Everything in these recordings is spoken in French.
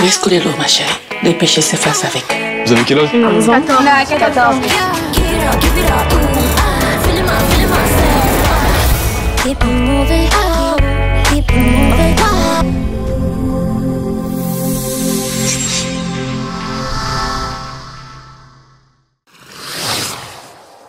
Laisse couler l'eau, ma chérie. Les péchés s'effacent avec. Vous avez quel âge? 14. Keep on moving, keep on moving.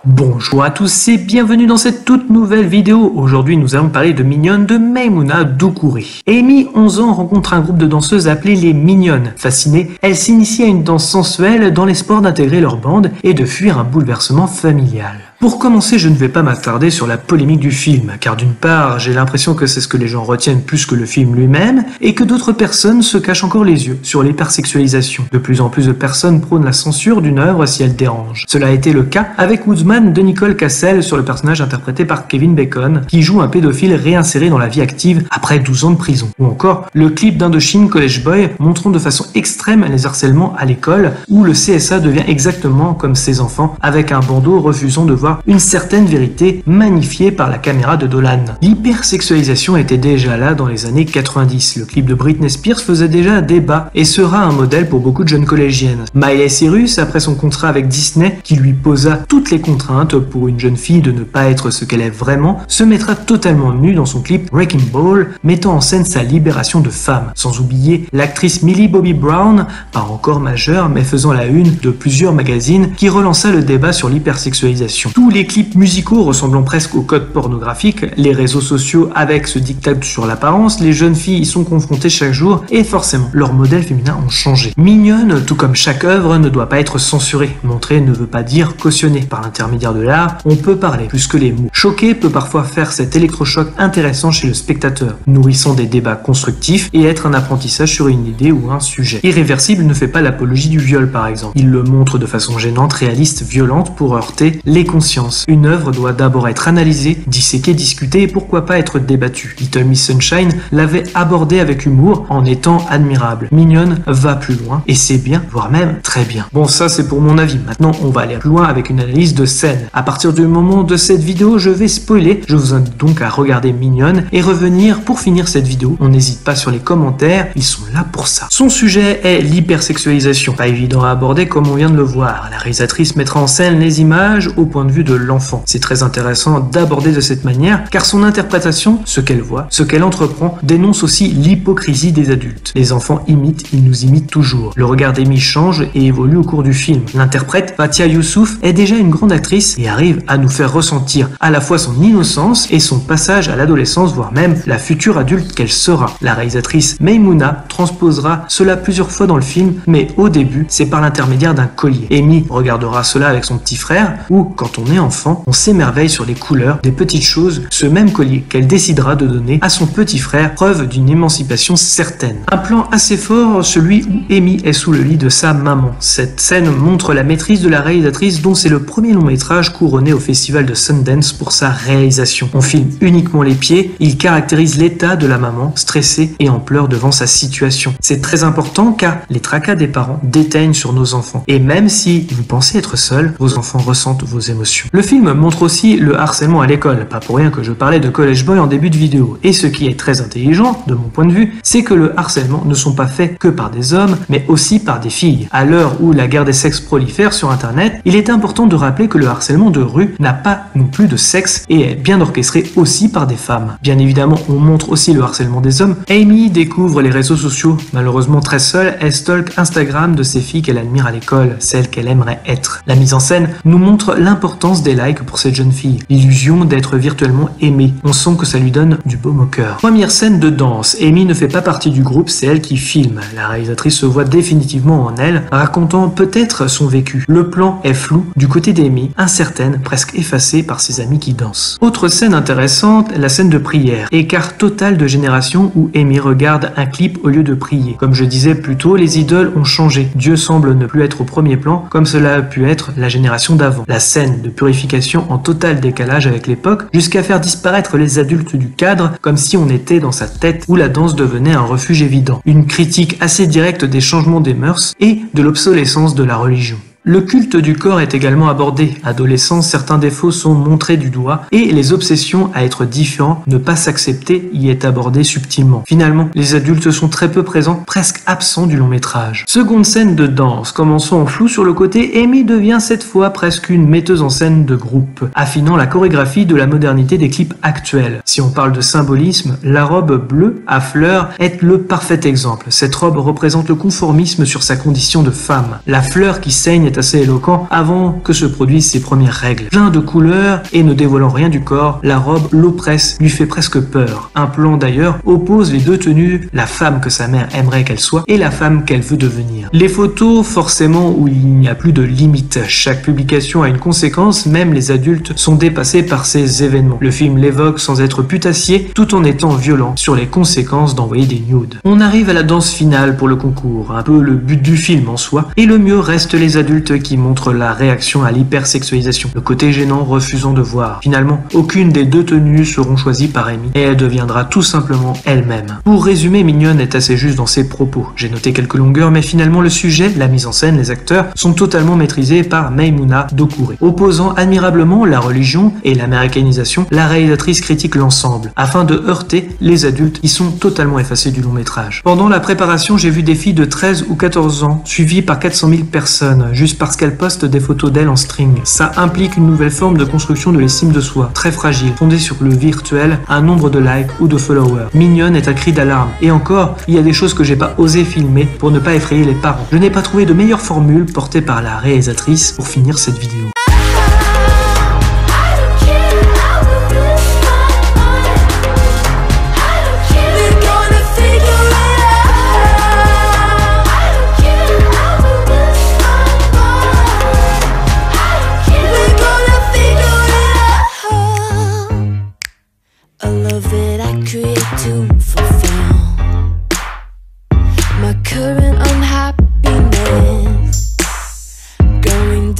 Bonjour à tous et bienvenue dans cette toute nouvelle vidéo. Aujourd'hui nous allons parler de Mignonnes de Maimouna Doucouré. Amy, 11 ans, rencontre un groupe de danseuses appelé les Mignonnes. Fascinée, elle s'initie à une danse sensuelle dans l'espoir d'intégrer leur bande et de fuir un bouleversement familial. Pour commencer, je ne vais pas m'attarder sur la polémique du film, car d'une part, j'ai l'impression que c'est ce que les gens retiennent plus que le film lui-même, et que d'autres personnes se cachent encore les yeux sur l'hypersexualisation. De plus en plus de personnes prônent la censure d'une œuvre si elle dérange. Cela a été le cas avec Woodsman de Nicole Cassel sur le personnage interprété par Kevin Bacon, qui joue un pédophile réinséré dans la vie active après 12 ans de prison. Ou encore, le clip d'Indochine College Boy montrant de façon extrême les harcèlements à l'école, où le CSA devient exactement comme ses enfants, avec un bandeau refusant de voir une certaine vérité magnifiée par la caméra de Dolan. L'hypersexualisation était déjà là dans les années 90. Le clip de Britney Spears faisait déjà débat et sera un modèle pour beaucoup de jeunes collégiennes. Miley Cyrus, après son contrat avec Disney, qui lui posa toutes les contraintes pour une jeune fille de ne pas être ce qu'elle est vraiment, se mettra totalement nue dans son clip Wrecking Ball, mettant en scène sa libération de femme. Sans oublier l'actrice Millie Bobby Brown, pas encore majeure mais faisant la une de plusieurs magazines, qui relança le débat sur l'hypersexualisation. Tous les clips musicaux ressemblant presque au code pornographique, les réseaux sociaux avec ce diktat sur l'apparence, les jeunes filles y sont confrontées chaque jour et forcément, leurs modèles féminins ont changé. Mignonne, tout comme chaque œuvre, ne doit pas être censurée. Montrer ne veut pas dire cautionner. Par l'intermédiaire de l'art, on peut parler plus que les mots. Choquer peut parfois faire cet électrochoc intéressant chez le spectateur, nourrissant des débats constructifs et être un apprentissage sur une idée ou un sujet. Irréversible ne fait pas l'apologie du viol par exemple. Il le montre de façon gênante, réaliste, violente pour heurter les consciences. Une œuvre doit d'abord être analysée, disséquée, discutée et pourquoi pas être débattue. Little Miss Sunshine l'avait abordée avec humour en étant admirable. Mignonne va plus loin et c'est bien, voire même très bien. Bon, ça c'est pour mon avis. Maintenant, on va aller plus loin avec une analyse de scène. À partir du moment de cette vidéo, je vais spoiler. Je vous invite donc à regarder Mignonne et revenir pour finir cette vidéo. On n'hésite pas sur les commentaires, ils sont là pour ça. Son sujet est l'hypersexualisation. Pas évident à aborder comme on vient de le voir. La réalisatrice mettra en scène les images au point de vue de l'enfant. C'est très intéressant d'aborder de cette manière car son interprétation, ce qu'elle voit, ce qu'elle entreprend, dénonce aussi l'hypocrisie des adultes. Les enfants imitent, ils nous imitent toujours. Le regard d'Amy change et évolue au cours du film. L'interprète, Fatia Youssouf, est déjà une grande actrice et arrive à nous faire ressentir à la fois son innocence et son passage à l'adolescence, voire même la future adulte qu'elle sera. La réalisatrice Maimouna transposera cela plusieurs fois dans le film, mais au début, c'est par l'intermédiaire d'un collier. Amy regardera cela avec son petit frère, ou quand on est enfant, on s'émerveille sur les couleurs des petites choses, ce même collier qu'elle décidera de donner à son petit frère, preuve d'une émancipation certaine. Un plan assez fort, celui où Amy est sous le lit de sa maman. Cette scène montre la maîtrise de la réalisatrice dont c'est le premier long métrage couronné au festival de Sundance pour sa réalisation. On filme uniquement les pieds, il caractérise l'état de la maman, stressée et en pleurs devant sa situation. C'est très important car les tracas des parents déteignent sur nos enfants. Et même si vous pensez être seul, vos enfants ressentent vos émotions. Le film montre aussi le harcèlement à l'école, pas pour rien que je parlais de College Boy en début de vidéo. Et ce qui est très intelligent, de mon point de vue, c'est que le harcèlement ne sont pas faits que par des hommes, mais aussi par des filles. À l'heure où la guerre des sexes prolifère sur internet, il est important de rappeler que le harcèlement de rue n'a pas non plus de sexe et est bien orchestré aussi par des femmes. Bien évidemment, on montre aussi le harcèlement des hommes. Amy découvre les réseaux sociaux. Malheureusement très seule, elle stalk Instagram de ses filles qu'elle admire à l'école, celles qu'elle aimerait être. La mise en scène nous montre l'importance des likes pour cette jeune fille, l'illusion d'être virtuellement aimée. On sent que ça lui donne du baume au cœur. Première scène de danse. Amy ne fait pas partie du groupe, c'est elle qui filme. La réalisatrice se voit définitivement en elle, racontant peut-être son vécu. Le plan est flou du côté d'Amy, incertaine, presque effacée par ses amis qui dansent. Autre scène intéressante, la scène de prière. Écart total de génération où Amy regarde un clip au lieu de prier. Comme je disais plus tôt, les idoles ont changé. Dieu semble ne plus être au premier plan comme cela a pu être la génération d'avant. La scène de purification en total décalage avec l'époque, jusqu'à faire disparaître les adultes du cadre comme si on était dans sa tête où la danse devenait un refuge évident. Une critique assez directe des changements des mœurs et de l'obsolescence de la religion. Le culte du corps est également abordé. Adolescents, certains défauts sont montrés du doigt et les obsessions à être différent, ne pas s'accepter, y est abordé subtilement. Finalement, les adultes sont très peu présents, presque absents du long métrage. Seconde scène de danse. Commençons en flou sur le côté, Amy devient cette fois presque une metteuse en scène de groupe, affinant la chorégraphie de la modernité des clips actuels. Si on parle de symbolisme, la robe bleue à fleurs est le parfait exemple. Cette robe représente le conformisme sur sa condition de femme. La fleur qui saigne est assez éloquent avant que se produisent ses premières règles. Plein de couleurs et ne dévoilant rien du corps, la robe l'oppresse, lui fait presque peur. Un plan d'ailleurs oppose les deux tenues, la femme que sa mère aimerait qu'elle soit et la femme qu'elle veut devenir. Les photos, forcément, où il n'y a plus de limite. Chaque publication a une conséquence, même les adultes sont dépassés par ces événements. Le film l'évoque sans être putassier, tout en étant violent sur les conséquences d'envoyer des nudes. On arrive à la danse finale pour le concours, un peu le but du film en soi, et le mieux reste les adultes qui montrent la réaction à l'hypersexualisation, le côté gênant refusant de voir. Finalement, aucune des deux tenues seront choisies par Amy, et elle deviendra tout simplement elle-même. Pour résumer, Mignonne est assez juste dans ses propos. J'ai noté quelques longueurs, mais finalement le sujet, la mise en scène, les acteurs sont totalement maîtrisés par Maimouna Doucouré. Opposant admirablement la religion et l'américanisation, la réalisatrice critique l'ensemble, afin de heurter les adultes qui sont totalement effacés du long métrage. Pendant la préparation, j'ai vu des filles de 13 ou 14 ans, suivies par 400 000 personnes, juste parce qu'elles postent des photos d'elles en string. Ça implique une nouvelle forme de construction de l'estime de soi, très fragile, fondée sur le virtuel, un nombre de likes ou de followers. Mignonne est un cri d'alarme. Et encore, il y a des choses que j'ai pas osé filmer pour ne pas effrayer les parents. Je n'ai pas trouvé de meilleure formule portée par la réalisatrice pour finir cette vidéo.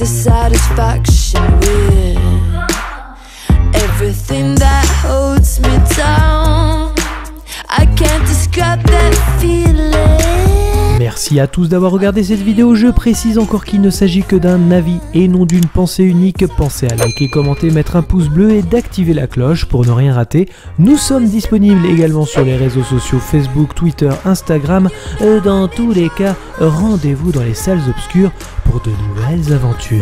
Satisfaction with everything that holds me down. I can't describe that feeling. Merci à tous d'avoir regardé cette vidéo. Je précise encore qu'il ne s'agit que d'un avis et non d'une pensée unique. Pensez à liker, commenter, mettre un pouce bleu et d'activer la cloche pour ne rien rater. Nous sommes disponibles également sur les réseaux sociaux Facebook, Twitter, Instagram. Dans tous les cas, rendez-vous dans les salles obscures pour de nouvelles aventures.